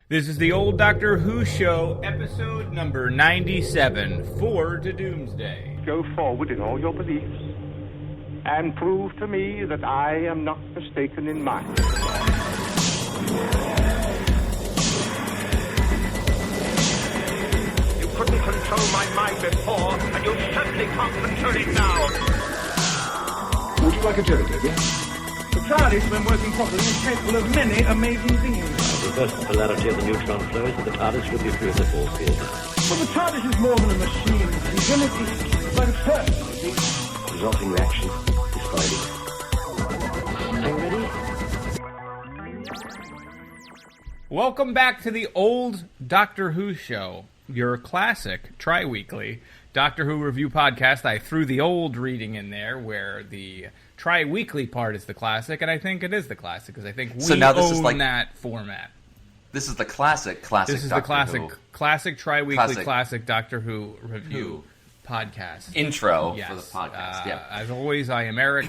This is the old Doctor Who show, episode number 97, Forward to Doomsday. Go forward in all your beliefs and prove to me that I am not mistaken in mine. You couldn't control my mind before, and you certainly can't control it now. Would you like a jelly, Debbie? The TARDIS, when working properly, is capable of many amazing things. Reverse the polarity of the neutron flows, and the TARDIS should be free of the force field. Well, the TARDIS is more than a machine. It's divinity, but a personality. The resulting reaction is Friday. Are you ready? Welcome back to the old Doctor Who show, your classic tri-weekly Doctor Who review podcast. I threw the old reading in there where the tri-weekly part is the classic, and I think it is the classic because I think we own that format. This is the classic This is Doctor the Who. classic tri-weekly classic Doctor Who review podcast. Intro yes. for the podcast, yeah. As always, I am Eric,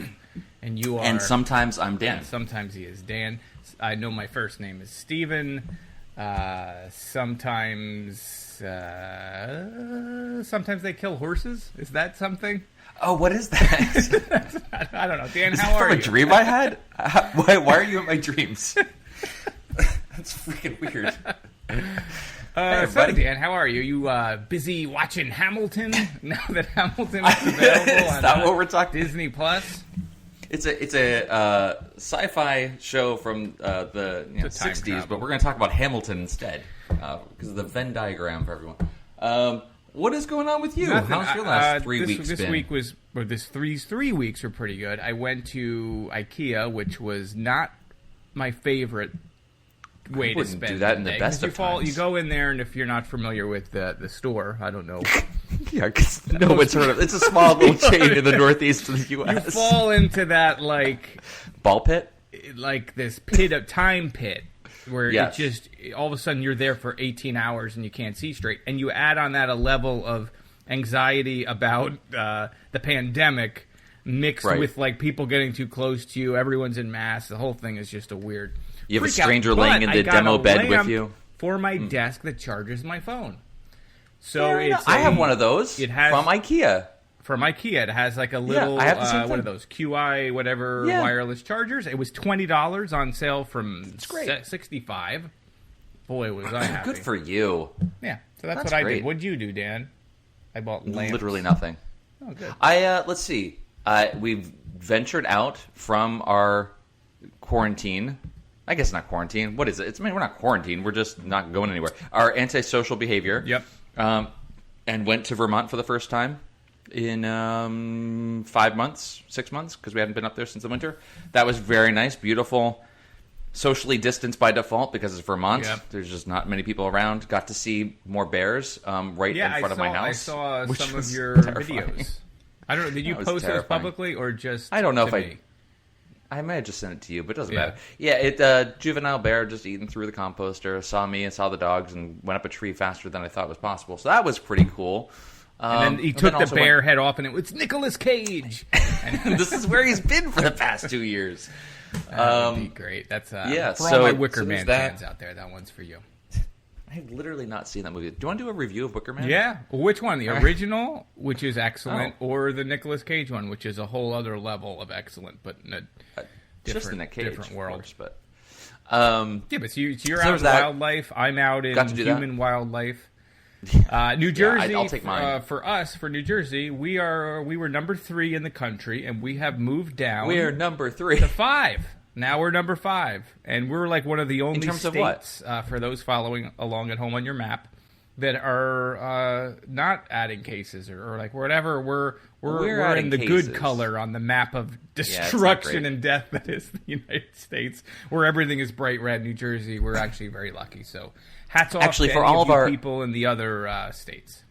and you are... And sometimes I'm Dan. And sometimes he is Dan. I know my first name is Steven. Sometimes they kill horses. Is that something? Oh, what is that? I don't know. Dan, is how that are from you? A dream I had? Why are you in my dreams? That's freaking weird. So, Dan, how are you? You busy watching Hamilton now that Hamilton is available Is that what we're talking? Disney Plus? It's a sci-fi show from the 60s, travel. but we're going to talk about Hamilton instead because of the Venn diagram for everyone. What is going on with you? Nothing. How's your last 3 weeks this been? week was, or this three weeks were pretty good. I went to IKEA, which was not my favorite way to spend do that in the the day. best of times. You go in there, and if you're not familiar with the store, I don't know. Yeah, because no one's heard of it. It's a small little chain in the northeast of the U.S. You fall into that, like... Ball pit? Like this time pit, where it just, all of a sudden you're there for 18 hours and you can't see straight. And you add on that a level of anxiety about the pandemic mixed with, like, people getting too close to you. Everyone's in masks. The whole thing is just a weird... You have a stranger laying in the demo bed with you? For my desk that charges my phone. So I have one of those from IKEA. From IKEA. It has like a little, I have the same what are those, QI whatever wireless chargers. It was $20 on sale from $65. Boy, was I happy. Good for you. Yeah, so that's what I did. What'd you do, Dan? I bought lamps. Literally nothing. Oh, good. Let's see. We've ventured out from our quarantine. I guess not quarantine. What is it? We're not quarantined. We're just not going anywhere. Our antisocial behavior. Yep. And went to Vermont for the first time in 5 months, 6 months, because we hadn't been up there since the winter. That was very nice, beautiful, socially distanced by default because it's Vermont. Yep. There's just not many people around. Got to see more bears in front of my house. I saw some of your terrifying. videos. I don't know. Did you post those publicly or just? I don't know if me? I might have just sent it to you, but it doesn't matter. Yeah, juvenile bear just eating through the composter, saw me and saw the dogs and went up a tree faster than I thought was possible. So that was pretty cool. And then he took the bear head off, and it's Nicolas Cage. And this is where he's been for the past 2 years. That would be great. That's for all my Wicker Man fans out there. That one's for you. I've literally not seen that movie. Do you want to do a review of Wicker Man? Yeah. Well, which one? The original, which is excellent, or the Nicolas Cage one, which is a whole other level of excellent, but in a different world. Course, but but you're out in wildlife. I'm out in human wildlife. New Jersey. I'll take mine. For New Jersey, we were number 3 in the country, and we have moved down. We are number 3 to 5. Now we're number 5, and we're like one of the only states, for those following along at home on your map, that are not adding cases or like whatever. We're in the good color on the map of destruction and death that is the United States, where everything is bright red. New Jersey, we're actually very lucky. So hats off to for all of our people in the other states.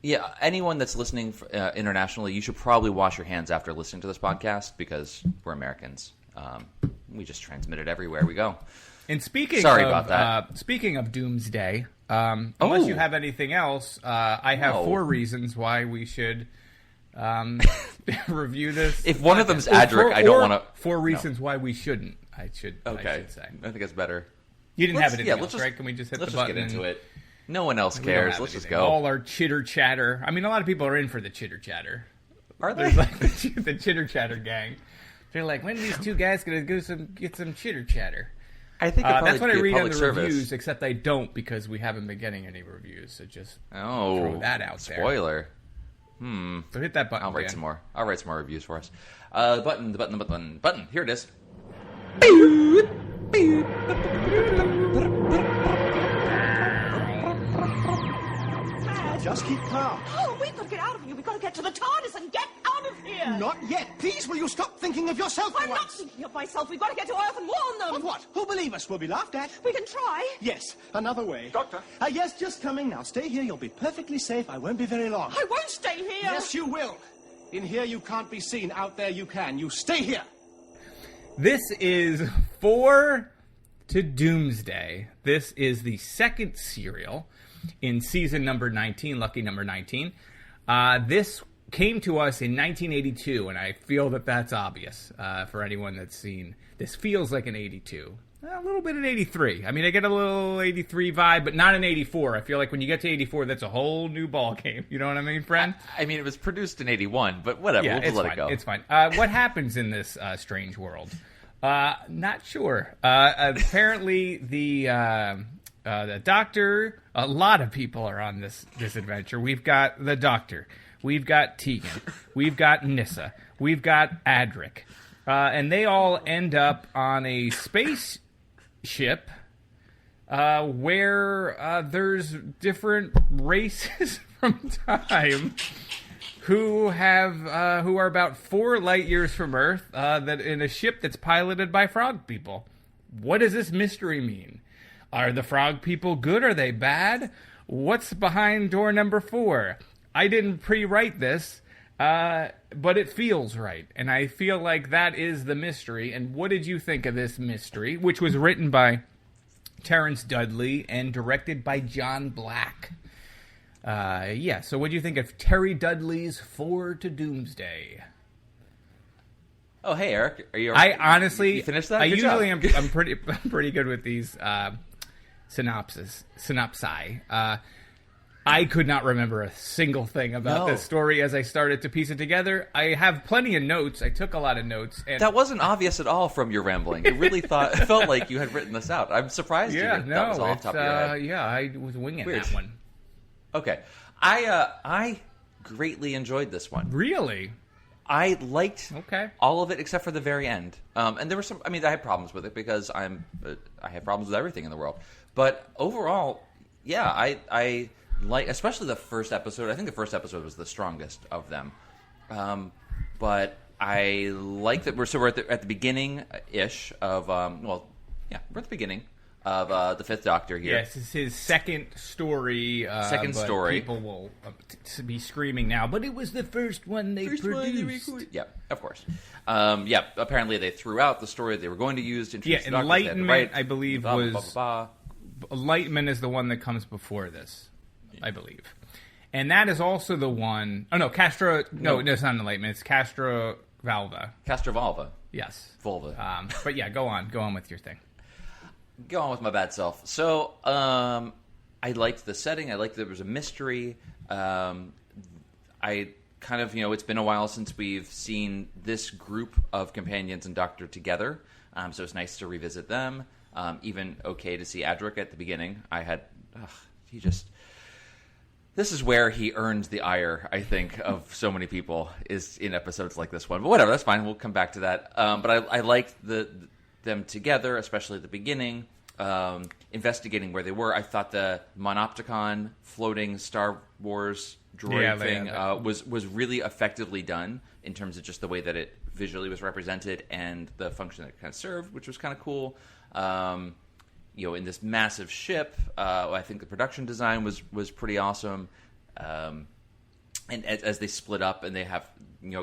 Yeah, anyone that's listening internationally, you should probably wash your hands after listening to this podcast because we're Americans. We just transmit it everywhere we go. And speaking of Doomsday, unless you have anything else, I have 4 reasons why we should review this. If one of them's Adric, I don't want to. 4 reasons why we shouldn't. I should say. I think it's better. You didn't have anything else, right? Can we just hit the button? Let's just get into it. No one else cares. Let's just go. All our chitter chatter. I mean, a lot of people are in for the chitter chatter. Are they? There's like the chitter chatter gang. They're like, when are these two guys going to get some chitter chatter? I think that's what I read on the reviews, except I don't because we haven't been getting any reviews. So just throw that out there. Spoiler. So hit that button. I'll write some more. I'll write some more reviews for us. The button. Here it is. Just keep calm. Oh, we've got to get out of here. We've got to get to the TARDIS and get out of here. Not yet. Please, will you stop thinking of yourself for I'm not thinking of myself. We've got to get to Earth and warn them. Of what? Who'll believe us? We'll be laughed at. We can try. Yes, another way. Doctor? Yes, just coming now. Stay here. You'll be perfectly safe. I won't be very long. I won't stay here. Yes, you will. In here, you can't be seen. Out there, you can. You stay here. This is 4 to Doomsday. This is the second serial in season number 19, lucky number 19. This came to us in 1982, and I feel that that's obvious for anyone that's seen. This feels like an 82. A little bit an 83. I mean, I get a little 83 vibe, but not an 84. I feel like when you get to 84, that's a whole new ball game. You know what I mean, friend? I mean, it was produced in 81, but whatever. Yeah, we'll just let fine. it go. It's fine. What happens in this strange world? Not sure. Apparently, the Doctor. A lot of people are on this adventure. We've got the Doctor. We've got Tegan. We've got Nyssa. We've got Adric. And they all end up on a spaceship where there's different races from time who are about 4 light years from Earth that in a ship that's piloted by frog people. What does this mystery mean? Are the frog people good? Are they bad? What's behind door number 4? I didn't pre-write this, but it feels right. And I feel like that is the mystery. And what did you think of this mystery, which was written by Terrence Dudley and directed by John Black? So what do you think of Terry Dudley's 4 to Doomsday? Oh, hey, Eric. Are you? I honestly, you finished that? I Good usually job. I'm pretty good with these synopsi. I could not remember a single thing about this story as I started to piece it together. I have plenty of notes. I took a lot of notes. And that wasn't obvious at all from your rambling. It really it felt like you had written this out. I'm surprised that was all off the top of your head. Yeah, I was winging Weird. that one. Okay. I greatly enjoyed this one. Really? I liked all of it except for the very end. And there were some. I mean, I had problems with it because I have problems with everything in the world. But overall, yeah, I like, especially the first episode. I think the first episode was the strongest of them. But I like that we're at the beginning ish of we're at the beginning of the Fifth Doctor here. Yes, it's his second story. Story. People will be screaming now, but it was the first one they produced. Yeah, of course. Apparently they threw out the story they were going to use to introduce the Doctor. Enlightenment, I believe, Enlightenment is the one that comes before this, I believe. And that is also the one... Oh, no, Castro... No, it's not Enlightenment. It's Castrovalva. Castrovalva. Yes. Vulva. But yeah, go on. Go on with your thing. Go on with my bad self. So, I liked the setting. I liked that there was a mystery. I kind of, it's been a while since we've seen this group of companions and Doctor together. So it's nice to revisit them. Even okay to see Adric at the beginning. This is where he earns the ire, I think, of so many people, is in episodes like this one. But whatever, that's fine. We'll come back to that. But I liked them together, especially at the beginning, investigating where they were. I thought the Monopticon floating Star Wars droid thing was really effectively done in terms of just the way that it visually was represented and the function that it kind of served, which was kind of cool. In this massive ship, I think the production design was pretty awesome. And as they split up and they have,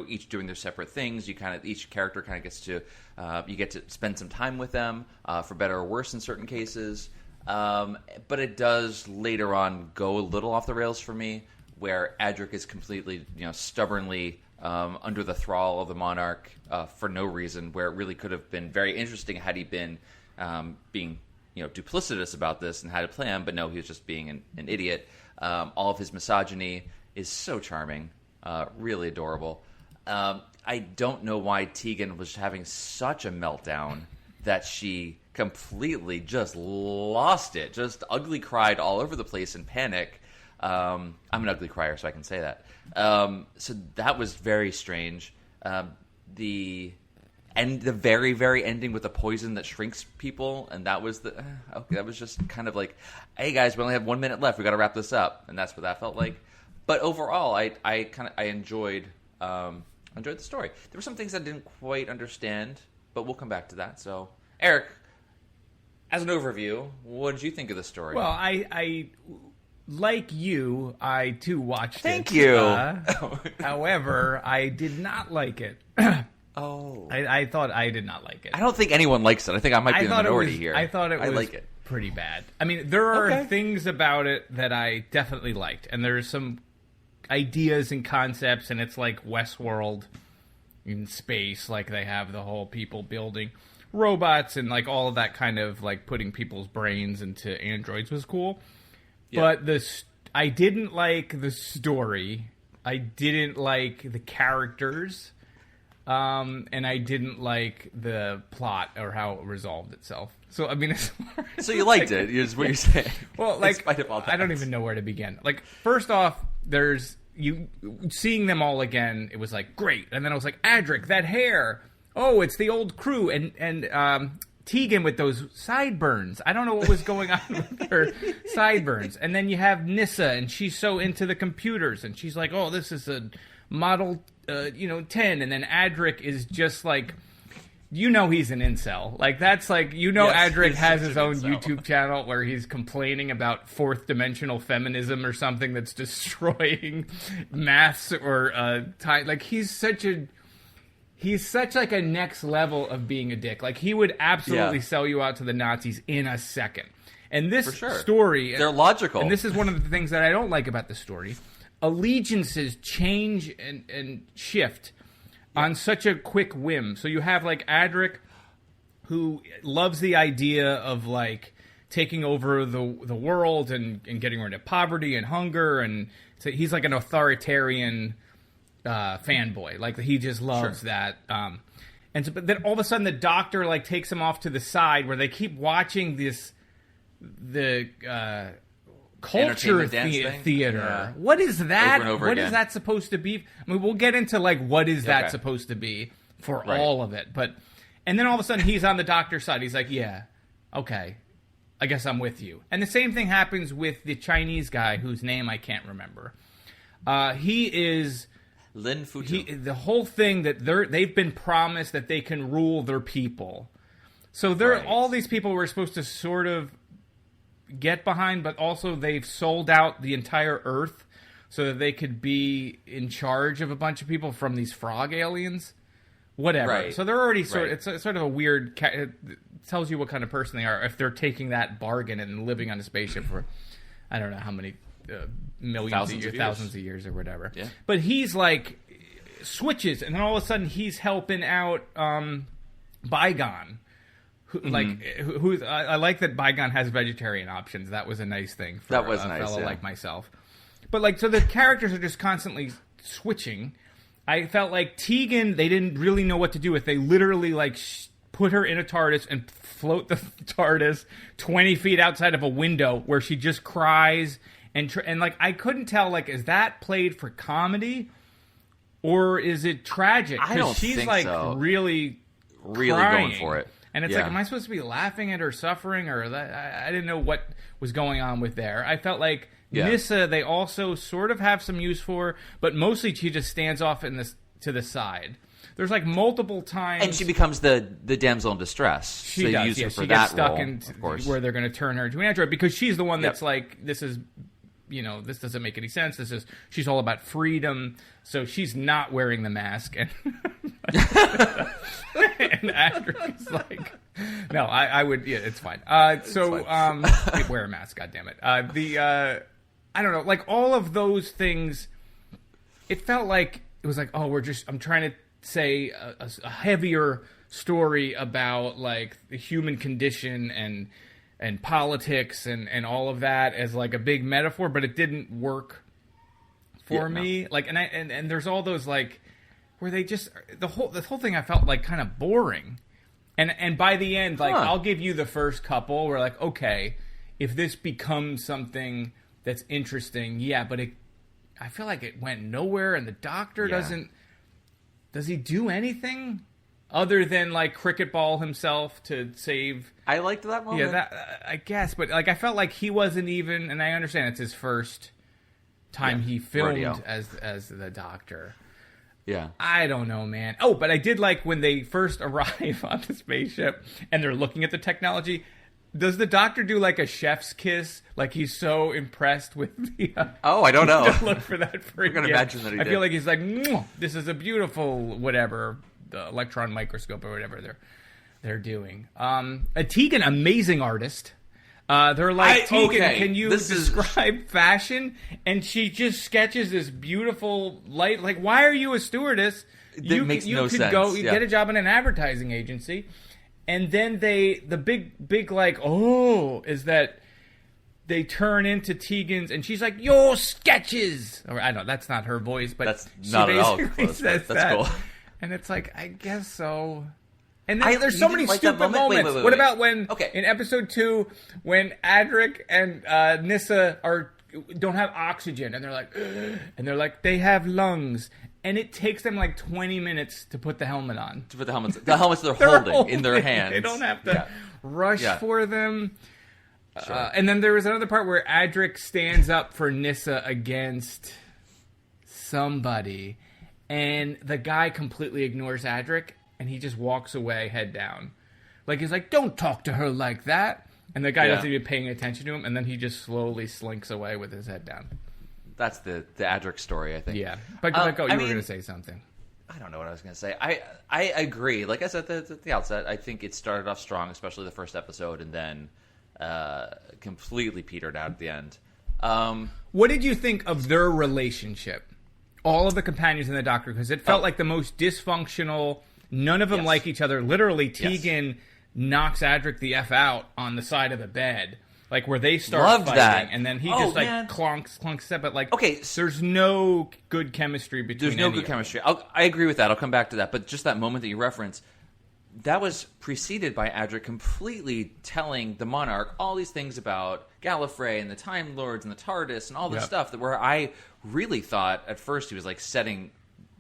each doing their separate things, each character kind of gets to, you get to spend some time with them, for better or worse in certain cases. But it does later on go a little off the rails for me, where Adric is completely, stubbornly under the thrall of the Monarch for no reason, where it really could have been very interesting had he been being duplicitous about this and had a plan, but no, he was just being an idiot. All of his misogyny is so charming, really adorable. I don't know why Tegan was having such a meltdown that she completely just lost it, just ugly cried all over the place in panic. I'm an ugly crier, so I can say that. So that was very strange. The very, very ending with the poison that shrinks people, and that was that was just kind of like, hey guys, we only have 1 minute left, we got to wrap this up, and that's what that felt like. But overall, I enjoyed the story. There were some things I didn't quite understand, but we'll come back to that. So, Eric, as an overview, what did you think of the story? Well, I like you, I too watched it. Thank you. However, I did not like it. Oh. I thought I did not like it. I don't think anyone likes it. I think I might be in the minority here. I thought it was like it. Pretty bad. I mean, there are things about it that I definitely liked, and there's some ideas and concepts, and it's like Westworld in space, like they have the whole people building robots and like all of that kind of like putting people's brains into androids was cool. Yeah. But I didn't like the story. I didn't like the characters. And I didn't like the plot or how it resolved itself. So, I mean, so you liked it, is what you're saying. Well, like, I don't even know where to begin. Like, first off, seeing them all again, it was like, great. And then I was like, Adric, that hair. Oh, it's the old crew. And Tegan with those sideburns. I don't know what was going on with her sideburns. And then you have Nyssa, and she's so into the computers. And she's like, oh, this is a model 10, and then Adric is just like, he's an incel. Like, that's like, yes, Adric has his own YouTube channel where he's complaining about fourth dimensional feminism or something that's destroying maths or time. Like, he's such like a next level of being a dick. Like, he would absolutely sell you out to the Nazis in a second. And this story, they're logical. And this is one of the things that I don't like about the story. Allegiances change and shift on such a quick whim. So you have like Adric, who loves the idea of like taking over the world and getting rid of poverty and hunger, and so he's like an authoritarian fanboy. Like, he just loves that. And so, but then all of a sudden the Doctor like takes him off to the side where they keep watching the culture theater. Yeah. What is that? Over and over again. Is that supposed to be? I mean, we'll get into like what is that supposed to be for all of it. And then all of a sudden he's on the Doctor's side. He's like, yeah, okay, I guess I'm with you. And the same thing happens with the Chinese guy whose name I can't remember. He is Lin Futu. The whole thing that they've been promised that they can rule their people. So all these people were supposed to sort of get behind, but also they've sold out the entire Earth so that they could be in charge of a bunch of people from these frog aliens. Whatever. Right. So they're already it's sort of a weird. It tells you what kind of person they are if they're taking that bargain and living on a spaceship for I don't know how many thousands of years or whatever. Yeah. But he's like switches, and then all of a sudden he's helping out Bygone. I like that Bygone has vegetarian options. That was a nice thing for a fellow like myself. But like, so the characters are just constantly switching. I felt like Tegan, they didn't really know what to do with. They literally like put her in a TARDIS and float the TARDIS 20 feet outside of a window where she just cries and like I couldn't tell, like, is that played for comedy or is it tragic? I don't she's think like so. really going for it. And it's like, am I supposed to be laughing at her suffering, or that? I didn't know what was going on with there. I felt like Nyssa, they also sort of have some use for, but mostly she just stands off to the side. There's like multiple times, and she becomes the damsel in distress. She does. Use her for she gets stuck in where they're going to turn her into an android because she's the one that's like, this is. This doesn't make any sense. She's all about freedom, so she's not wearing the mask, and and Adric's like, no, I would, it's fine. Wear a mask, goddammit. I don't know, like all of those things. It felt like it was like, I'm trying to say a heavier story about like the human condition and politics and all of that as like a big metaphor, but it didn't work for me. No. Like, and there's all those like where they just the whole thing I felt like kind of boring. And by the end, like I'll give you the first couple where like, okay, if this becomes something that's interesting, but I feel like it went nowhere, and the Doctor does he do anything other than like cricket ball himself to save? I liked that moment. Yeah, I guess, but like I felt like he wasn't even, and I understand it's his first time he filmed as the Doctor. Yeah. I don't know, man. Oh, but I did like when they first arrive on the spaceship and they're looking at the technology. Does the Doctor do like a chef's kiss? Like he's so impressed with the... I don't know. Look for that for I'm going to imagine that he did. I feel like he's like, this is a beautiful whatever, the electron microscope or whatever they're doing. Tegan, amazing artist. They're like, Tegan, can you describe fashion? And she just sketches this beautiful light. Like, why are you a stewardess? That makes no sense. You get a job in an advertising agency. And then the big like, is that they turn into Tegan's, and she's like, your sketches. Or I don't know, that's not her voice, but that's not at all close. Says that's cool. And it's like, I guess so. And then there's so many stupid moments. What about when in episode 2 when Adric and Nyssa don't have oxygen and they're like they have lungs, and it takes them like 20 minutes to put the helmet on. The helmets they're holding in their hands. They don't have to rush for them. Sure. And then there was another part where Adric stands up for Nyssa against somebody, and the guy completely ignores Adric. And he just walks away, head down. Like, he's like, don't talk to her like that. And the guy doesn't even paying attention to him. And then he just slowly slinks away with his head down. That's the Adric story, I think. Yeah. But you were going to say something. I don't know what I was going to say. I agree. Like I said at the outset, I think it started off strong, especially the first episode, and then completely petered out at the end. What did you think of their relationship? All of the companions in the Doctor, because it felt like the most dysfunctional... None of them like each other. Literally, Tegan knocks Adric the F out on the side of the bed. Like, where they start fighting. And then he just, like, clunks up. But, like, there's no good chemistry between There's no good chemistry. I agree with that. I'll come back to that. But just that moment that you referenced, that was preceded by Adric completely telling the Monarch all these things about Gallifrey and the Time Lords and the TARDIS and all this stuff that where I really thought at first he was, like, setting...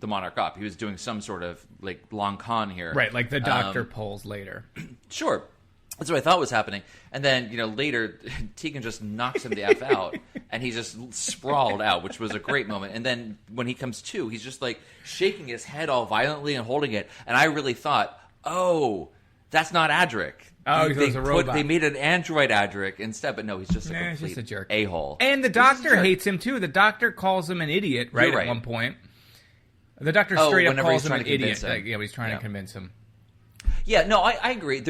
the Monarch up. He was doing some sort of like long con here. Right, like the Doctor pulls later. Sure. That's what I thought was happening. And then, later Tegan just knocks him the F out and he just sprawled out, which was a great moment. And then when he comes to, he's just like shaking his head all violently and holding it. And I really thought, that's not Adric. He's a robot. They made an android Adric instead, but no, he's just he's just a jerk. A-hole. And the Doctor hates him too. The Doctor calls him an idiot, right, at one point. The Doctor straight up calls him an idiot. He's trying to convince him. Yeah, no, I agree.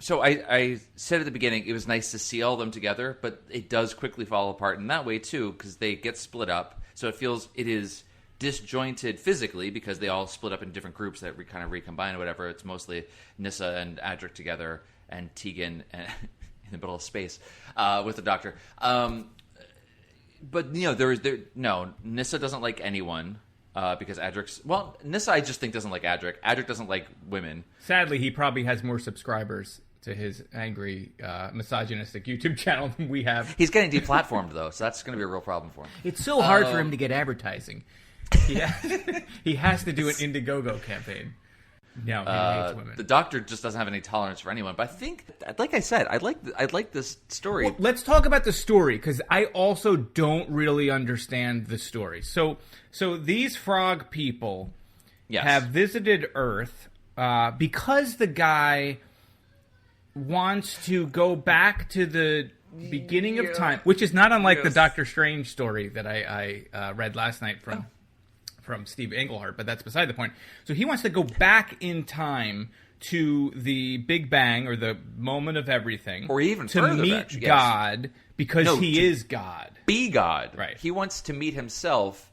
So I said at the beginning, it was nice to see all of them together, but it does quickly fall apart in that way too, because they get split up. So it is disjointed physically because they all split up in different groups that kind of recombine or whatever. It's mostly Nyssa and Adric together and Tegan in the middle of space with the Doctor. But Nyssa doesn't like anyone because Nyssa I just think doesn't like Adric. Adric doesn't like women. Sadly, he probably has more subscribers to his angry, misogynistic YouTube channel than we have. He's getting deplatformed though, so that's going to be a real problem for him. It's so hard for him to get advertising. He has to do an Indiegogo campaign. No, he hates women. The Doctor just doesn't have any tolerance for anyone. But I think, like I said, I like this story. Well, let's talk about the story, because I also don't really understand the story. So these frog people have visited Earth because the guy wants to go back to the beginning of time, which is not unlike the Doctor Strange story that I read last night from Steve Englehart, but that's beside the point. So he wants to go back in time to the Big Bang, or the moment of everything, or even to further meet back, God, because he is God. Be God. Right. He wants to meet himself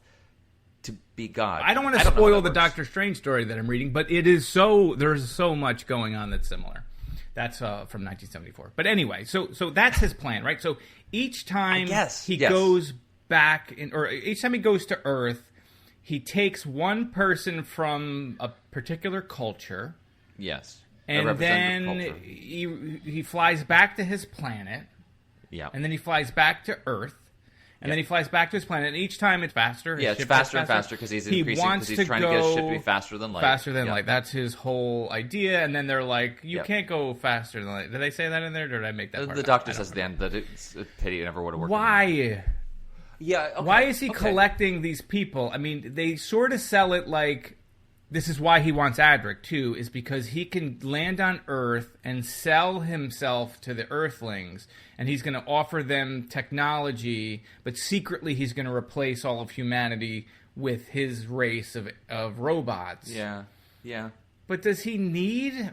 to be God. I don't want to spoil the Doctor Strange story that I'm reading, but it is there's so much going on that's similar. That's from 1974. But anyway, so that's his plan, right? So each time he goes back, or each time he goes to Earth, he takes one person from a particular culture. Yes. And then he flies back to his planet. Yeah. And then he flies back to Earth. And then he flies back to his planet. And each time it's faster. Yeah, it's faster and faster because he's increasing, because he's trying to get his ship to be faster than light. Faster than light. That's his whole idea. And then they're like, you can't go faster than light. Did they say that in there, or did I make that part The doctor says at the end that it's a pity it never would have worked. Why? Yeah. Okay. Why is he collecting these people? I mean, they sort of sell it like this is why he wants Adric, too, is because he can land on Earth and sell himself to the Earthlings, and he's going to offer them technology, but secretly he's going to replace all of humanity with his race of robots. Yeah, yeah. But does he need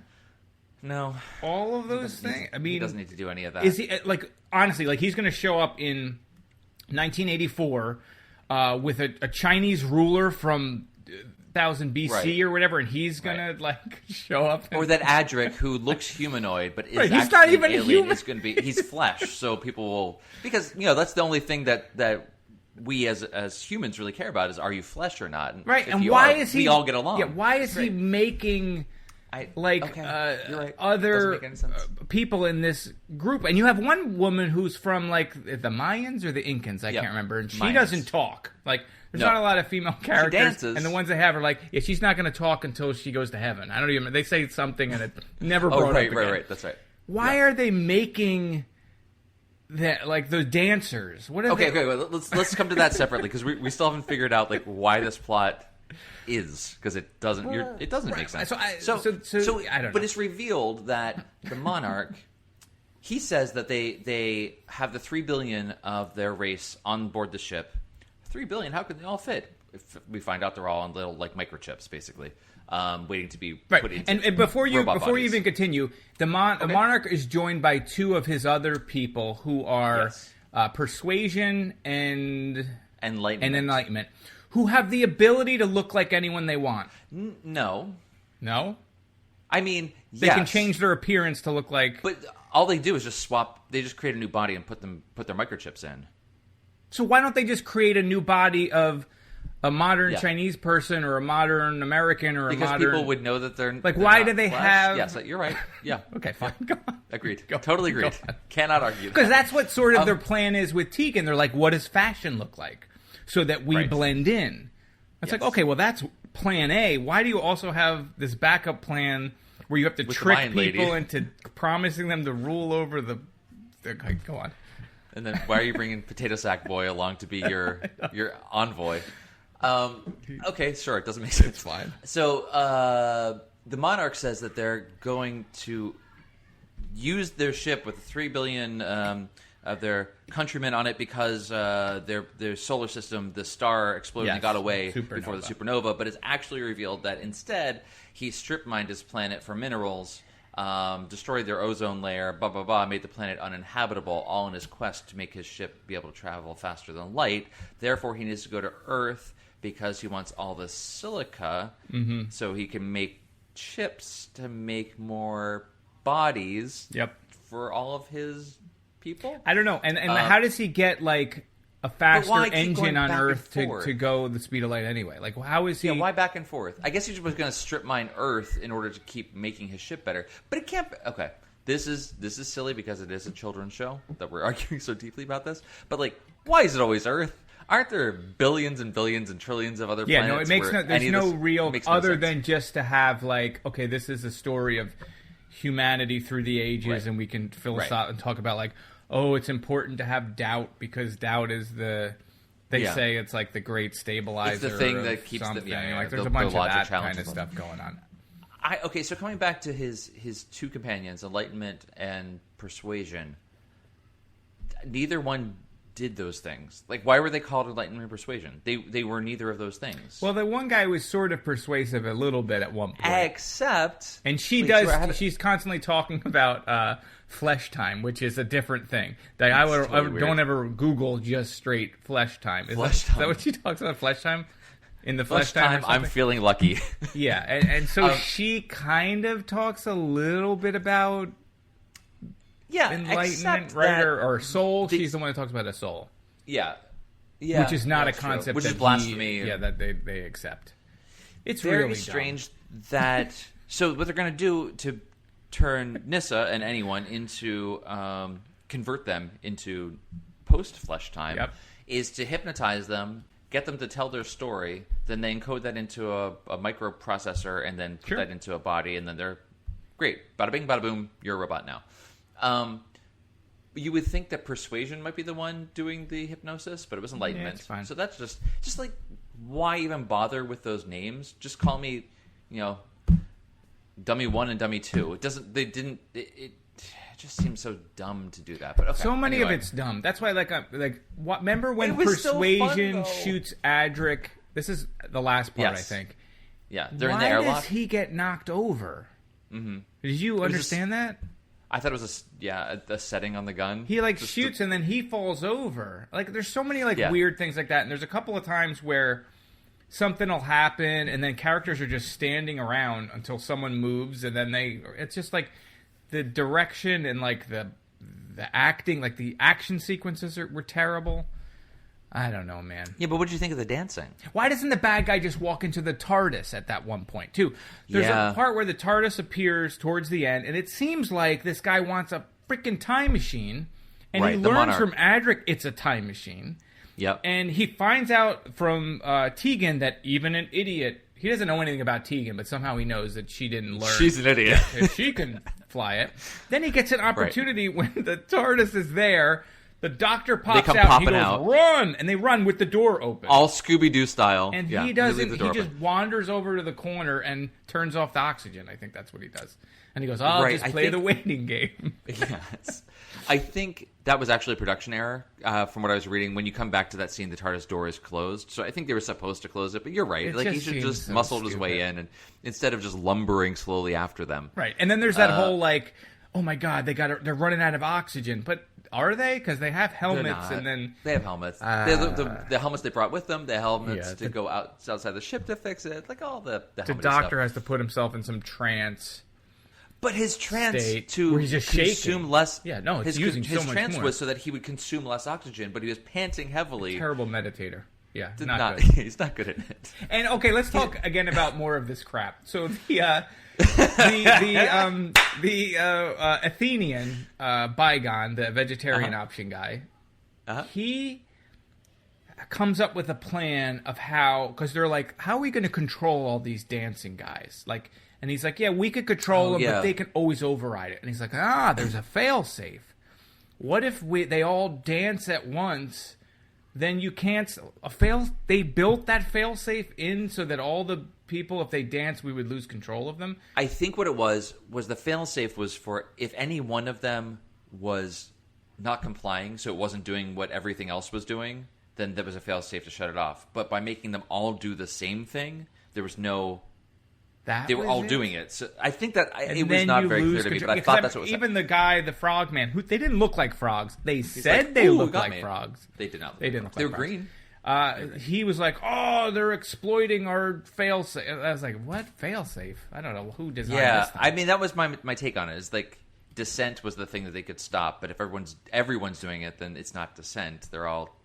all of those things? I mean, he doesn't need to do any of that. Is he, like, honestly, like, he's going to show up in 1984 with a Chinese ruler from 1000 BC or whatever, and he's gonna like show up, or that Adric who looks humanoid but is he's not even alien, human. Is going to be he's flesh, so people will, because that's the only thing that we as humans really care about is, are you flesh or not? And why is he? We all get along. Yeah, why is he making other people in this group? And you have one woman who's from like the Mayans or the Incans, I can't remember, and she doesn't talk. Like, there's not a lot of female characters, she dances. And the ones they have are like, she's not going to talk until she goes to heaven. I don't even. They say something and it never brought up again. Right. That's right. Why are they making that, like, the dancers? What are they? Okay. Well, let's come to that separately, because we still haven't figured out like why this plot is, because it doesn't make sense. So I don't know. But it's revealed that the Monarch, he says that they have the 3 billion of their race on board the ship. 3 billion, how can they all fit? If we find out they're all on little like microchips, basically, waiting to be put into. And before you even continue, the Monarch is joined by 2 of his other people who are Persuasion and Enlightenment, who have the ability to look like anyone they want. No. I mean, they can change their appearance to look like. But all they do is just swap. They just create a new body and put their microchips in. So why don't they just create a new body of a modern Chinese person or a modern American or because modern... people would know that they're like. They're why do they have? Yes, you're right. Yeah. Okay, fine. Go on. Agreed. Totally agreed. Cannot argue. Because that's what sort of their plan is with Tegan. They're like, what does fashion look like, so that we blend in? It's like, okay, well, that's plan A. Why do you also have this backup plan where you have to trick people into promising them to rule over the go on. And then why are you bringing Potato Sack Boy along to be your envoy? Okay, sure, it doesn't make sense. It's fine. So the Monarch says that they're going to use their ship with 3 billion of their countrymen on it because their solar system, the star exploded and got away before the supernova. But it's actually revealed that instead he strip mined his planet for minerals. Destroyed their ozone layer, blah, blah, blah, made the planet uninhabitable, all in his quest to make his ship be able to travel faster than light. Therefore, he needs to go to Earth because he wants all the silica so he can make chips to make more bodies for all of his people. I don't know. And how does he get, like, a faster engine on Earth to go the speed of light anyway? Like, how is he... Yeah, why back and forth? I guess he was going to strip mine Earth in order to keep making his ship better. But it can't... Okay, this is silly because it is a children's show that we're arguing so deeply about this. But, like, why is it always Earth? Aren't there billions and billions and trillions of other planets? Yeah, no, it makes no... There's no real... Other than just to have, like, okay, this is a story of humanity through the ages, and we can philosophize and talk about, like... Oh, it's important to have doubt because doubt is the... They say it's like the great stabilizer. It's the thing that keeps something. Like there's a bunch of that kind of stuff going on. Okay, so coming back to his 2 companions, Enlightenment and Persuasion, neither one did those things. Like, why were they called Enlightenment and Persuasion? They were neither of those things. Well, the one guy was sort of persuasive a little bit at one point. Except... And she's constantly talking about... flesh time, which is a different thing. Like, I don't ever Google just straight flesh time. Is that what she talks about? Flesh time? In the flesh time? I'm feeling lucky. Yeah, and so she kind of talks a little bit about enlightenment, right? Or soul. She's the one who talks about a soul. Yeah. Which is not a concept which is blasphemy. That they accept. It's very really strange that. So what they're going to do to turn Nyssa and anyone into convert them into post-flesh time is to hypnotize them, get them to tell their story, then they encode that into a microprocessor and then put that into a body, and then they're great. Bada bing, bada boom, you're a robot now. You would think that persuasion might be the one doing the hypnosis, but it was enlightenment. It's fine. So that's just like, why even bother with those names? Just call me, Dummy 1 and Dummy 2. It just seems so dumb to do that. But okay, so many of it's dumb. That's why, remember when Persuasion shoots Adric? This is the last part, I think. Yeah, they're in the airlock. Why does he get knocked over? Mm-hmm. Did you understand that? I thought it was a setting on the gun. He shoots and then he falls over. There's so many weird things like that. And there's a couple of times where something will happen and then characters are just standing around until someone moves, and then it's just the direction and the acting, the action sequences were terrible. I don't know, man. Yeah, but what did you think of the dancing? Why doesn't the bad guy just walk into the TARDIS at that one point, too? There's a part where the TARDIS appears towards the end, and it seems like this guy wants a freaking time machine, and he learns from Adric it's a time machine. Yep. And he finds out from Tegan that even an idiot... He doesn't know anything about Tegan, but somehow he knows that she didn't learn. She's an idiot. If she can fly it. Then he gets an opportunity when the TARDIS is there... The doctor pops out and he goes, run! And they run with the door open. All Scooby-Doo style. And he doesn't, he just wanders over to the corner and turns off the oxygen. I think that's what he does. And he goes, I'll just play the waiting game. Yes. I think that was actually a production error from what I was reading. When you come back to that scene, the TARDIS door is closed. So I think they were supposed to close it, but you're right. He should just muscle his way in and instead of just lumbering slowly after them. Right. And then there's that whole oh my God, they're running out of oxygen. But are they? Because they have helmets, and then they have helmets. The helmets they brought with them. The helmets to go outside the ship to fix it. All the doctor stuff. has to put himself in some trance. But his trance state to where he's just consume shaking. less. Yeah, no, it's his using his so much trance more. was so that he would consume less oxygen, but he was panting heavily. Terrible meditator. Yeah, not good. He's not good at it. And okay, let's talk again about more of this crap. So the Athenian Bygone, the vegetarian option guy, he comes up with a plan of how, because they're like, how are we going to control all these dancing guys? And he's like, yeah, we could control them, but they can always override it. And he's like, there's a fail-safe. What if they all dance at once? Then you can't They built that fail-safe in so that all the people, if they dance, we would lose control of them. I think what it was the fail-safe was for if any one of them was not complying, so it wasn't doing what everything else was doing, then there was a fail-safe to shut it off. But by making them all do the same thing, there was no... They were all doing it. So I think that it was not very clear to me, but I thought that's what was even the guy, the frogman, who they didn't look like frogs. They said they looked like frogs. They did not. They didn't look like frogs. They were green. He was like, they're exploiting our fail-safe. I was like, what fail-safe? I don't know who designed this thing. I mean, that was my take on it. Is dissent was the thing that they could stop, but if everyone's doing it, then it's not dissent. They're all...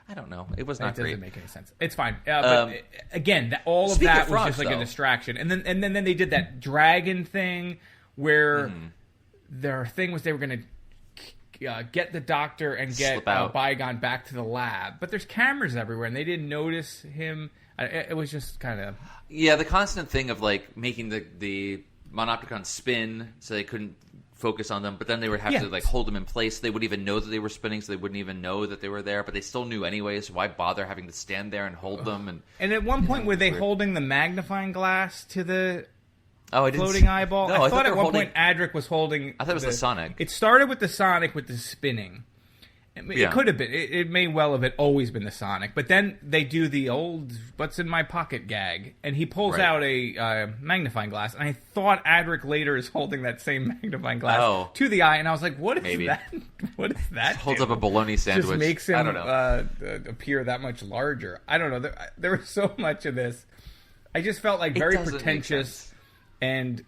I don't know. It was not great. It doesn't make any sense. It's fine. But again, all of that was just like a distraction. And then they did that dragon thing where their thing was they were going to get the doctor and get Bygone back to the lab. But there's cameras everywhere, and they didn't notice him. It was just kind of... Yeah, the constant thing of making the Monopticon spin so they couldn't focus on them, but then they would have to hold them in place. They wouldn't even know that they were spinning, so they wouldn't even know that they were there, but they still knew anyway, so why bother having to stand there and hold them? And at one point, were they holding the magnifying glass to the floating eyeball? No, I thought at one point Adric was holding... I thought it was the Sonic. It started with the Sonic with the spinning. It could have been. It may well have always been the Sonic. But then they do the old "what's in my pocket" gag, and he pulls out a magnifying glass. And I thought Adric later is holding that same magnifying glass to the eye, and I was like, "What is that? What is that?" Holds up a bologna sandwich. Just makes him appear that much larger. I don't know. There was so much of this. I just felt like very pretentious and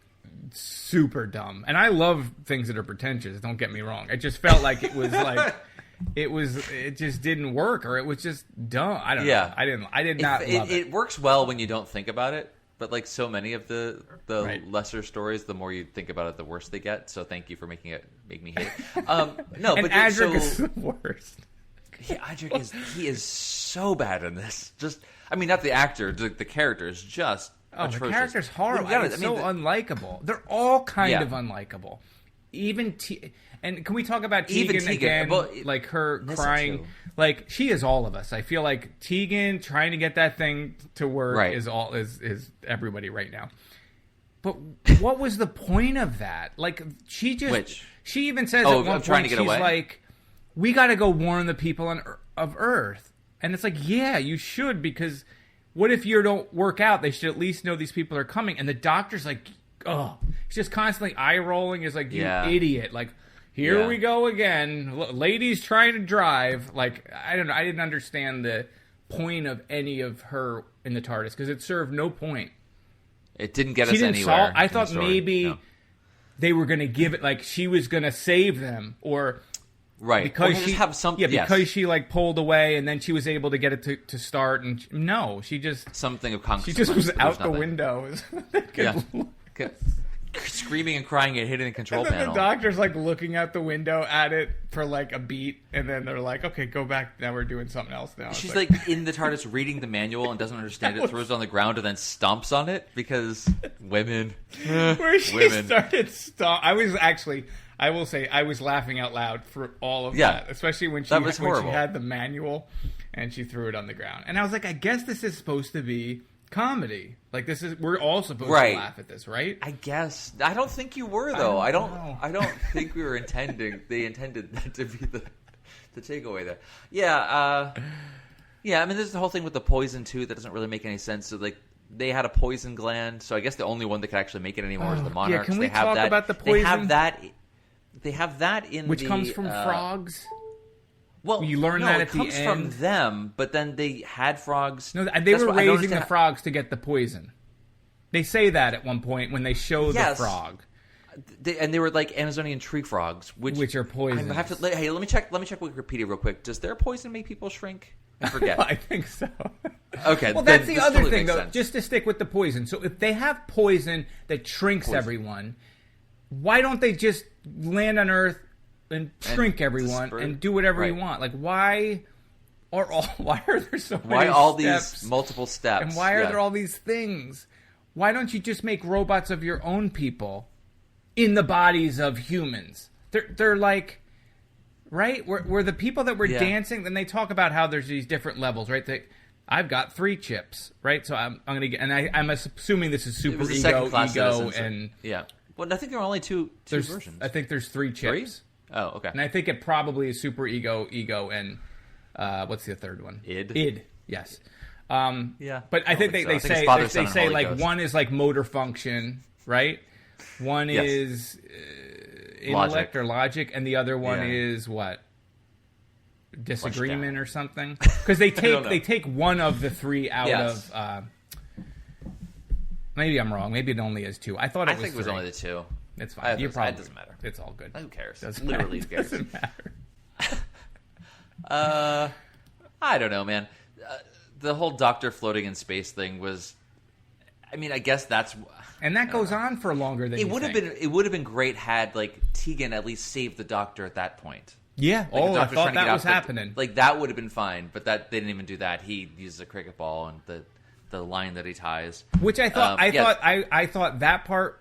super dumb. And I love things that are pretentious. Don't get me wrong. It just felt like it was like it just didn't work, or it was just dumb. I don't know. I did not love it. It works well when you don't think about it. But like so many of the lesser stories, the more you think about it, the worse they get. So thank you for make me hate it. No, and but Adric is the worst. Adric he is so bad in this. Just not the actor, the character is just atrocious. The character's horrible. It's so unlikable. They're all kind of unlikable. Even and can we talk about Tegan again? Well, like her crying, like she is all of us. I feel like Tegan trying to get that thing to work is everybody right now. But what was the point of that? Like she even says at one point she's like, "We got to go warn the people of Earth," and it's like, yeah, you should, because what if you don't work out? They should at least know these people are coming. And the doctor's like, oh, he's just constantly eye rolling. Is like, you idiot, like. Here we go again. Ladies trying to drive. Like, I don't know. I didn't understand the point of any of her in the TARDIS because it served no point. It didn't get us anywhere. I thought maybe they were going to give it, like she was going to save them, or because she have something. Yeah, because she like pulled away and then she was able to get it to start. And no, she just something of consequence. She just was out the window. Screaming and crying and hitting the control panel. The doctor's like looking out the window at it for like a beat, and then they're like, "Okay, go back. Now we're doing something else." Now she's like in the TARDIS reading the manual and doesn't understand it, throws it on the ground, and then stomps on it because women. Where she started I will say, I was laughing out loud for all of that, especially when she had the manual and she threw it on the ground, and I was like, I guess this is supposed to be comedy. Like we're all supposed to laugh at this, right? I guess. I don't think you were though. I don't think we were intending. They intended that to be the takeaway there. Yeah. I mean, there's the whole thing with the poison too that doesn't really make any sense. So like they had a poison gland, so I guess the only one that could actually make it anymore is the monarchs. Yeah, can we talk about the poison? They have that in which comes from frogs. Well, you learn that at the end. It comes from them, but then they had frogs. No, they were raising the frogs to get the poison. They say that at one point when they show the frog. They were like Amazonian tree frogs, which are poisonous. Hey, let me check Wikipedia real quick. Does their poison make people shrink? I forget. I think so. Okay. Well, that's the other thing, though. Just to stick with the poison. So if they have poison that shrinks everyone, why don't they just land on Earth and shrink everyone and do whatever you want? Like, why are there so many Why all these multiple steps? And why are there all these things? Why don't you just make robots of your own people in the bodies of humans? They're like, right? Where the people that were dancing, then they talk about how there's these different levels, right? I've got 3 chips, right? So I'm going to get, and I'm assuming this is super ego, and Well, I think there are only two versions. I think there's 3 chips. 3? Oh, okay. And I think it probably is super ego, and what's the third one? Id, yes. But I think they say like one is like motor function, right? One is intellect or logic, and the other one is what? Disagreement or something? Because they take one of the 3 out of. Maybe I'm wrong. Maybe it only is 2. I thought it was 3. I think it was only the 2. It's fine. It doesn't matter. It's all good. Who cares? Literally who cares. Doesn't matter. I don't know, man. The whole doctor floating in space thing was. I mean, I guess that's. And that goes on for longer than it would have been. It would have been great had like Tegan at least saved the doctor at that point. Yeah. Like, I thought that was happening. Like that would have been fine, but they didn't even do that. He uses a cricket ball and the line that he ties, which I thought I thought that part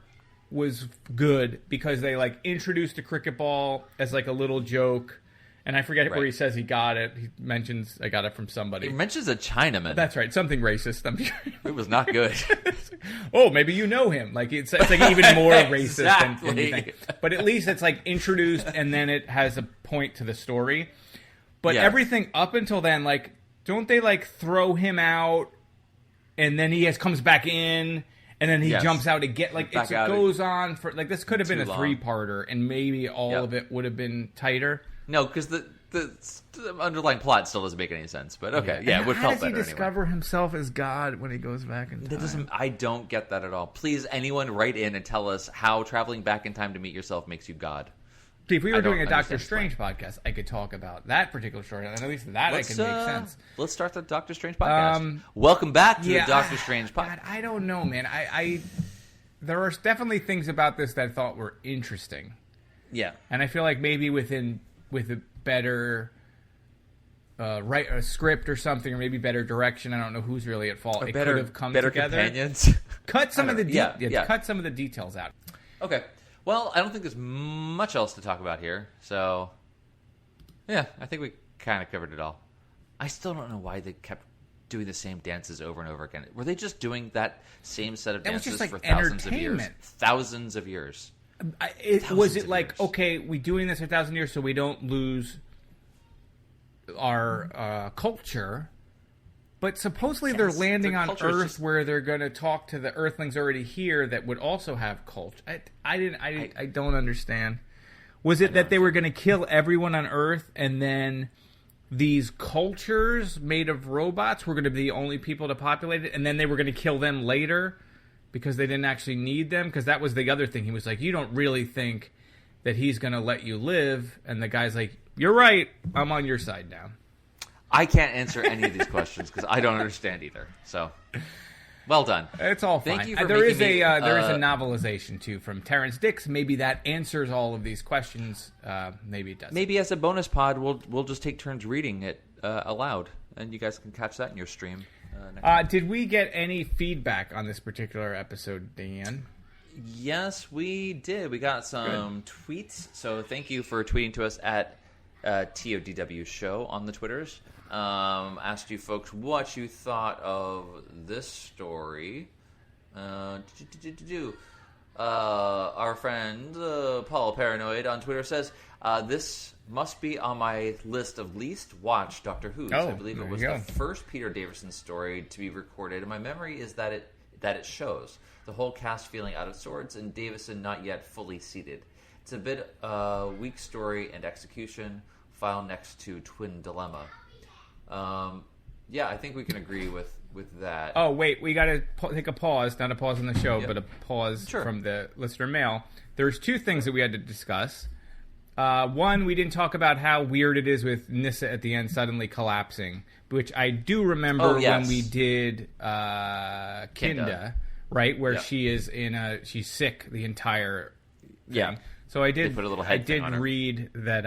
was good because they like introduced the cricket ball as like a little joke. And I forget where he says he got it. He mentions, I got it from somebody. He mentions a Chinaman. That's right. Something racist, I'm sure. It was not good. Oh, maybe you know him. Like it's like even more racist than you think. But at least it's like introduced and then it has a point to the story. But everything up until then, like, don't they like throw him out and then he comes back in and then he jumps out again? Like it goes on for, like, this could have been a 3-parter and maybe all of it would have been tighter. No, because the underlying plot still doesn't make any sense. But okay, yeah, it would felt better anyway. How does he discover himself as God when he goes back in time? I don't get that at all. Please, anyone write in and tell us how traveling back in time to meet yourself makes you God. See, if we were doing a Doctor Strange podcast, I could talk about that particular story, and at least that I can make sense. Let's start the Doctor Strange podcast. Welcome back to the Doctor Strange podcast. I don't know, man. There are definitely things about this that I thought were interesting. Yeah, and I feel like maybe with a better write a script or something, or maybe better direction. I don't know who's really at fault. It could have come together. Companions. Cut some of the cut some of the details out. Okay. Well, I don't think there's much else to talk about here. So, yeah, I think we kind of covered it all. I still don't know why they kept doing the same dances over and over again. Were they just doing that same set of dances for thousands of years? Thousands of years. Was it like, okay, we're doing this for 1,000 years so we don't lose our culture? But supposedly they're landing on Earth where they're going to talk to the Earthlings already here that would also have culture. I don't understand. Was it that they were going to kill everyone on Earth and then these cultures made of robots were going to be the only people to populate it, and then they were going to kill them later because they didn't actually need them? Because that was the other thing. He was like, you don't really think that he's going to let you live? And the guy's like, you're right. I'm on your side now. I can't answer any of these questions because I don't understand either. So, well done. It's all fine. Thank you for there is a novelization too from Terrence Dicks. Maybe that answers all of these questions. Maybe it doesn't. Maybe as a bonus pod, we'll just take turns reading it aloud, and you guys can catch that in your stream. Did we get any feedback on this particular episode, Dan? Yes, we did. We got some tweets. So thank you for tweeting to us at TODW Show on the Twitters. Asked you folks what you thought of this story. Our friend Paul Paranoid on Twitter says, this must be on my list of least watched Doctor Who's. I believe it was the first Peter Davison story to be recorded, and my memory is that it shows the whole cast feeling out of sorts and Davison not yet fully seated. It's a bit weak story and execution. File next to Twin Dilemma. Yeah, I think we can agree with that. Oh, wait, we got to take a pause. Not a pause in the show, but a pause from the listener mail. There's two things that we had to discuss. One, we didn't talk about how weird it is with Nyssa at the end suddenly collapsing, which I do remember when we did Kinda, right, where she is she's sick the entire thing. Yeah. So I did. They put a little head thing on her. Read that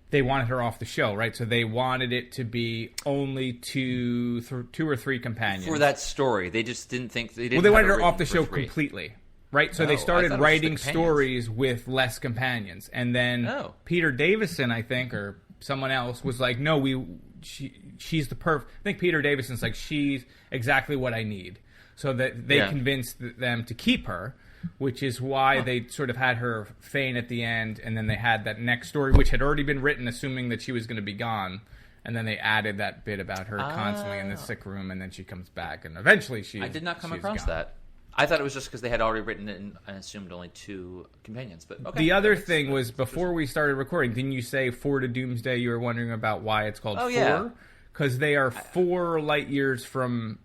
they wanted her off the show, right? So they wanted it to be only two or three companions for that story. They just didn't think they didn't. Well, they wanted her off the show completely, right? So they started writing stories with less companions, and then Peter Davison, I think, or someone else was like, "No, she's the perfect." I think Peter Davison's like, "She's exactly what I need," so that they convinced them to keep her. Which is why they sort of had her feign at the end, and then they had that next story, which had already been written, assuming that she was going to be gone, and then they added that bit about her constantly in the sick room, and then she comes back, and eventually I did not come across that. I thought it was just because they had already written it and assumed only two companions. But okay. The other thing was, before we started recording, didn't you say 4 to Doomsday? You were wondering about why it's called 4? Because they are 4 light years from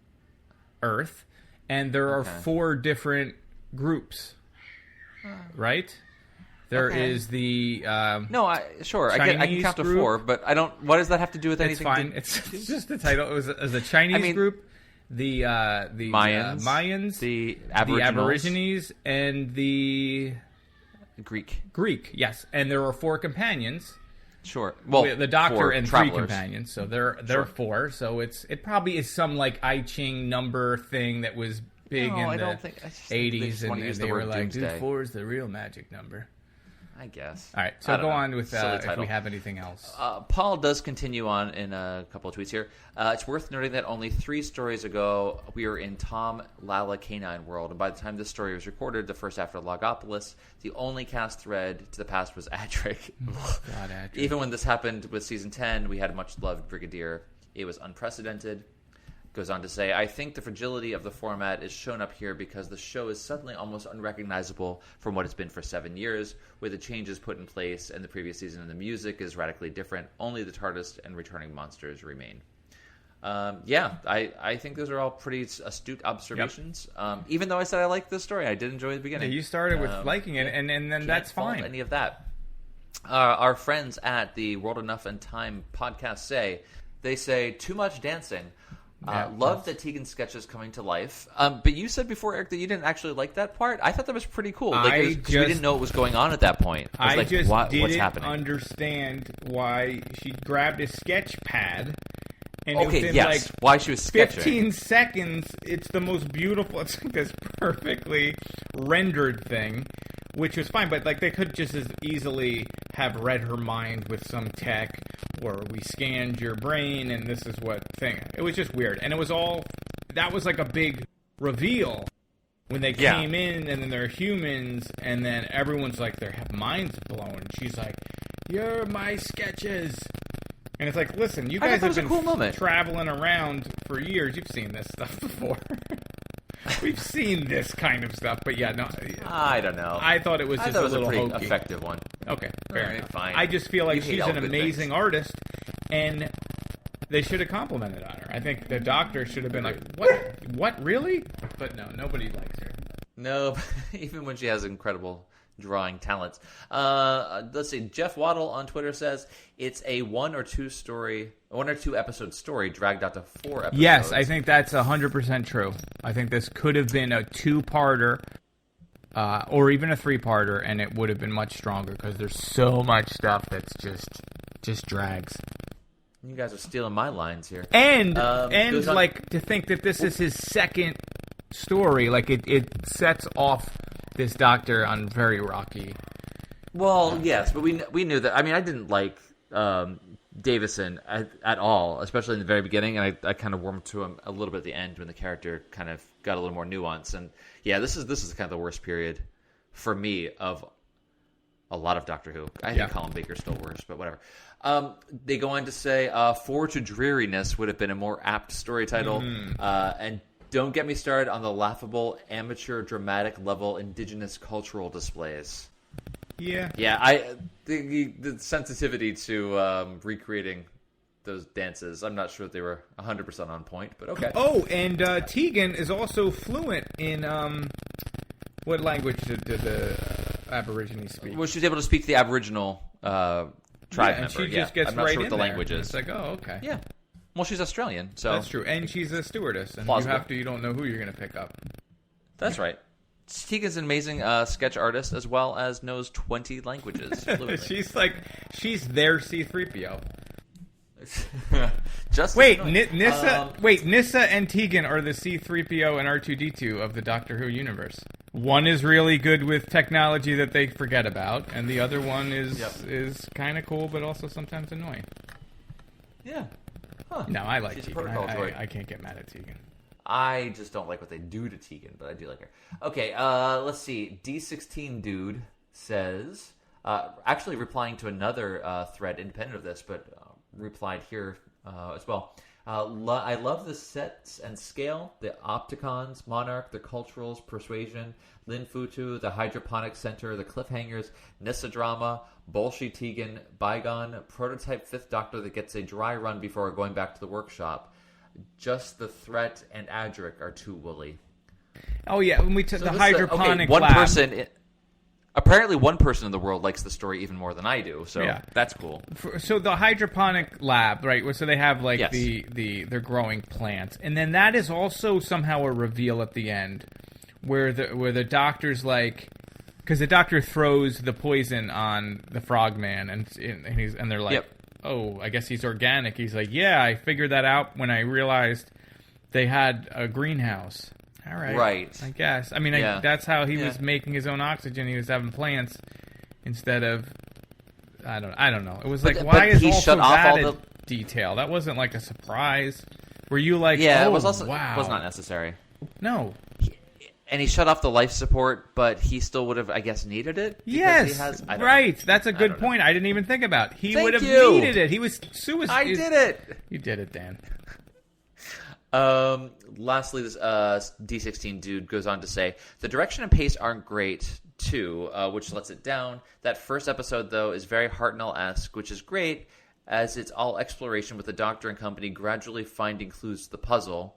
Earth, and there are 4 different groups, right? There is the I can count to 4, but I don't. What does that have to do with anything? It's fine. It's just the title. It was a Chinese group, the Mayans, the Aborigines, and the Greek. Yes, and there are 4 companions. Sure. Well, the Doctor and 3 companions, so they're 4. So it probably is some like I Ching number thing that was big in the 80s, and they were like, dude, 4 is the real magic number. I guess. All right, so go on with if we have anything else. Paul does continue on in a couple of tweets here. It's worth noting that only 3 stories ago, we were in Tom Lala Canine World, and by the time this story was recorded, the first after Logopolis, the only cast thread to the past was Adric. God, Adric. Even when this happened with Season 10, we had a much-loved Brigadier. It was unprecedented. goes on to say, I think the fragility of the format is shown up here because the show is suddenly almost unrecognizable from what it's been for 7 years, with the changes put in place in the previous season and the music is radically different. Only the TARDIS and returning monsters remain. I think those are all pretty astute observations. Yep. Even though I said I liked this story, I did enjoy the beginning. Yeah, you started with liking it, and then that's fine. Any of that. Our friends at the World Enough and Time podcast say, too much dancing. Love that Tegan's sketch is coming to life. But you said before, Eric, that you didn't actually like that part. I thought that was pretty cool. Because we didn't know what was going on at that point. What's happening? Understand why she grabbed a sketch pad. And why she was sketching. 15 seconds, it's the most beautiful, it's like this perfectly rendered thing, which was fine, but like they could just as easily have read her mind with some tech, or we scanned your brain and this is what thing. It was just weird. And it was all, that was like a big reveal when they came in, and then they're humans, and then everyone's like, their minds blown. She's like, you're my sketches. And it's like, listen, you guys have been traveling around for years. You've seen this stuff before. We've seen this kind of stuff, but I don't know. I thought it was just a little pretty hokey. Effective one. Okay, fair enough. Fine. I just feel like she's an amazing artist, and they should have complimented on her. I think the Doctor should have been like, what, really? But no, nobody likes her. No, even when she has incredible drawing talents. Let's see. Jeff Waddle on Twitter says it's a 1 or 2 episode story dragged out to 4 episodes. Yes, I think that's 100% true. I think this could have been a 2-parter, or even a 3-parter, and it would have been much stronger because there's so much stuff that's just drags. You guys are stealing my lines here. And to think that this is his second story, like it sets off this Doctor on very rocky. Well, yes, but we knew that. I mean, I didn't like Davison at all, especially in the very beginning, and I kind of warmed to him a little bit at the end when the character kind of got a little more nuance. And yeah, this is kind of the worst period for me of a lot of Doctor Who. I think Colin Baker's still worse, but whatever. They go on to say, "Forward to Dreariness" would have been a more apt story title, and don't get me started on the laughable, amateur, dramatic level indigenous cultural displays. Yeah. Yeah, the sensitivity to recreating those dances, I'm not sure that they were 100% on point, but okay. Oh, and Tegan is also fluent in, what language did the Aborigines speak? Well, she was able to speak the Aboriginal tribe member. And she just gets I'm not right sure in what the there. language is. It's like, oh, okay. Yeah. Well, she's Australian, so that's true, and she's a stewardess, and you don't know who you're going to pick up. That's right. Tegan's an amazing sketch artist, as well as knows 20 languages fluently. she's their C-3PO. Nyssa and Tegan are the C-3PO and R2-D2 of the Doctor Who universe. One is really good with technology that they forget about, and the other one is kind of cool, but also sometimes annoying. Yeah. Huh. No, I like Tegan. I can't get mad at Tegan. I just don't like what they do to Tegan, but I do like her. Okay, let's see. D16 Dude says, actually replying to another thread independent of this, but replied here as well. I love the sets and scale, the Opticons, Monarch, the Culturals, Persuasion, Lin Futu, the Hydroponic Center, the Cliffhangers, Nyssa Drama, Bolshi Tegan, Bygone, prototype 5th Doctor that gets a dry run before going back to the workshop. Just the Threat and Adric are too woolly. Oh yeah, when we took the hydroponic lab. Apparently one person in the world likes the story even more than I do, so that's cool. So the hydroponic lab, right? So they have like they're growing plants, and then that is also somehow a reveal at the end, where the Doctor's like, because the Doctor throws the poison on the Frogman, and they're like, oh, I guess he's organic. He's like, yeah, I figured that out when I realized they had a greenhouse. All right. Right. I guess. I mean, that's how he was making his own oxygen. He was having plants instead of, I don't know. It was like, why is also that a detail? That wasn't like a surprise. Were you like, it was also, wow. It was not necessary. No. And he shut off the life support, but he still would have, I guess, needed it? Yes, right. That's a good point. I didn't even think about. He would have needed it. He was suicidal. I did it. You did it, Dan. Lastly, this D16 dude goes on to say, the direction and pace aren't great, too, which lets it down. That first episode, though, is very Hartnell-esque, which is great, as it's all exploration with the Doctor and company gradually finding clues to the puzzle.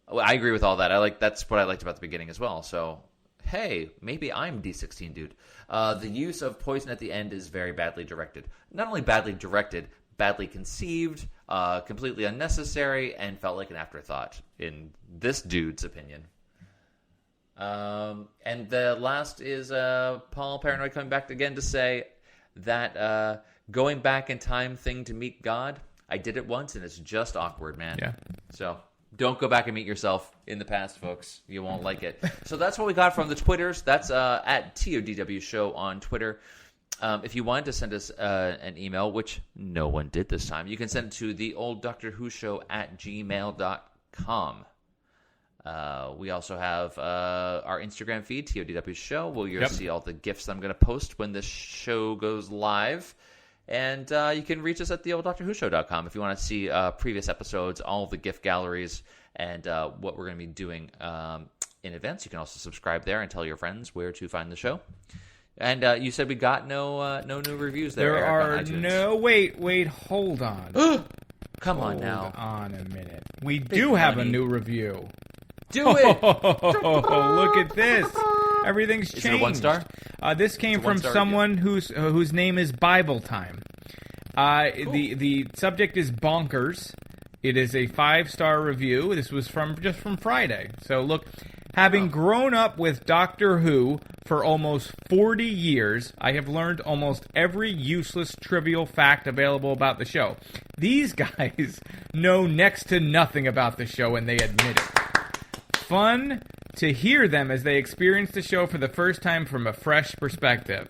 Well, I agree with all that. That's what I liked about the beginning as well. So, hey, maybe I'm D16 dude. The use of poison at the end is very badly directed. Not only badly directed, badly conceived, completely unnecessary, and felt like an afterthought, in this dude's opinion. And the last is Paul Paranoid coming back again to say that going back in time thing to meet God, I did it once, and it's just awkward, man. Yeah. So don't go back and meet yourself in the past, folks. You won't like it. So that's what we got from the Twitters. That's at TODW Show on Twitter. If you wanted to send us an email, which no one did this time, you can send it to theolddoctorwhoshow@gmail.com. We also have our Instagram feed, TODW Show, where you'll see all the GIFs I'm going to post when this show goes live. And you can reach us at theolddoctorwhoshow.com if you want to see previous episodes, all the GIF galleries, and what we're going to be doing in advance. You can also subscribe there and tell your friends where to find the show. And you said we got no new reviews there. There Eric, are on iTunes. no. Wait, hold on. Come on now. Hold on a minute. We do have a new review. Do it. Oh, look at this. Everything's changed. Is it a 1-star? This came from someone whose name is Bible Time. Cool. The subject is bonkers. It is a 5-star review. This was from Friday. So look, having grown up with Doctor Who for almost 40 years, I have learned almost every useless, trivial fact available about the show. These guys know next to nothing about the show, and they admit it. Fun to hear them as they experience the show for the first time from a fresh perspective.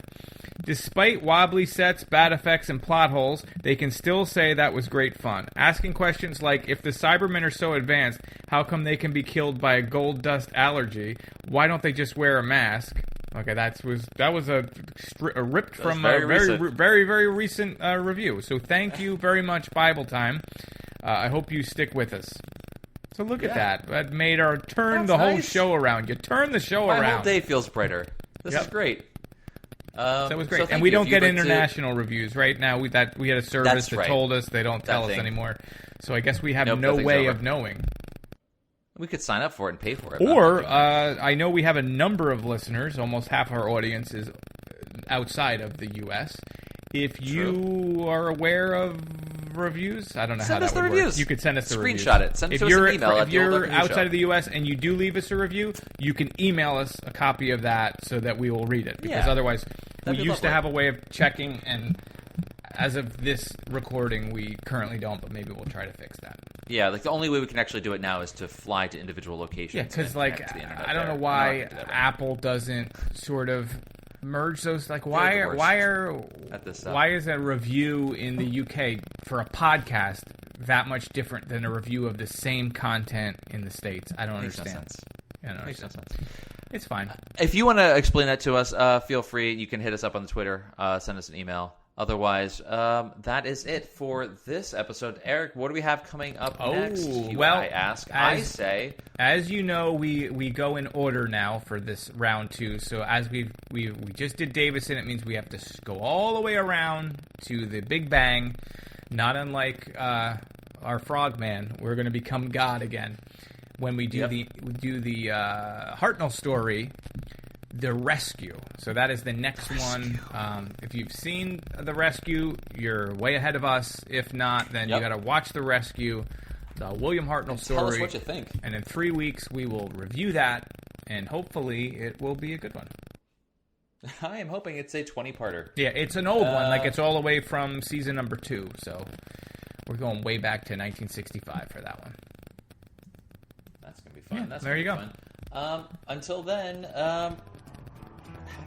Despite wobbly sets, bad effects, and plot holes, they can still say that was great fun. Asking questions like, if the Cybermen are so advanced, how come they can be killed by a gold dust allergy? Why don't they just wear a mask? Okay, that was ripped from a very recent review. So thank you very much, Bible Time. I hope you stick with us. So look at that. That made our the whole show around. You turn the show around. My whole day feels brighter. This is great. That was great. And we don't get international reviews right now. We had a service that told us they don't tell us anymore. So I guess we have no way of knowing. We could sign up for it and pay for it. Or I know we have a number of listeners. Almost half our audience is outside of the U.S. If you are aware of reviews, I don't know how that would work. You could send us the reviews. Screenshot it. Send it to us an email. If you're outside of the U.S. and you do leave us a review, you can email us a copy of that so that we will read it. Because otherwise, we used to have a way of checking, and as of this recording, we currently don't, but maybe we'll try to fix that. Yeah, like the only way we can actually do it now is to fly to individual locations. Yeah, because I don't know why Apple doesn't sort of merge those. Like, why is a review in the UK for a podcast that much different than a review of the same content in the States? I don't understand. Makes no sense. It's fine. If you want to explain that to us, feel free. You can hit us up on the Twitter, send us an email. Otherwise, that is it for this episode. Eric, what do we have coming up next? I ask. I say. As you know, we go in order now for this round 2. So as we just did Davison, it means we have to go all the way around to the Big Bang. Not unlike our Frogman, we're going to become God again when we do the Hartnell story. The Rescue. So that is the next one. If you've seen The Rescue, you're way ahead of us. If not, then you got to watch The Rescue, the William Hartnell story. Tell us what you think. And in 3 weeks, we will review that, and hopefully it will be a good one. I am hoping it's a 20-parter. Yeah, it's an old one. Like, it's all the way from season number 2. So we're going way back to 1965 for that one. That's going to be fun. Yeah, there you go. Fun. Until then, have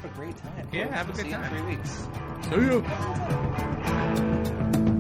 a great time. Yeah, have a good time. See you in 3 weeks. See you.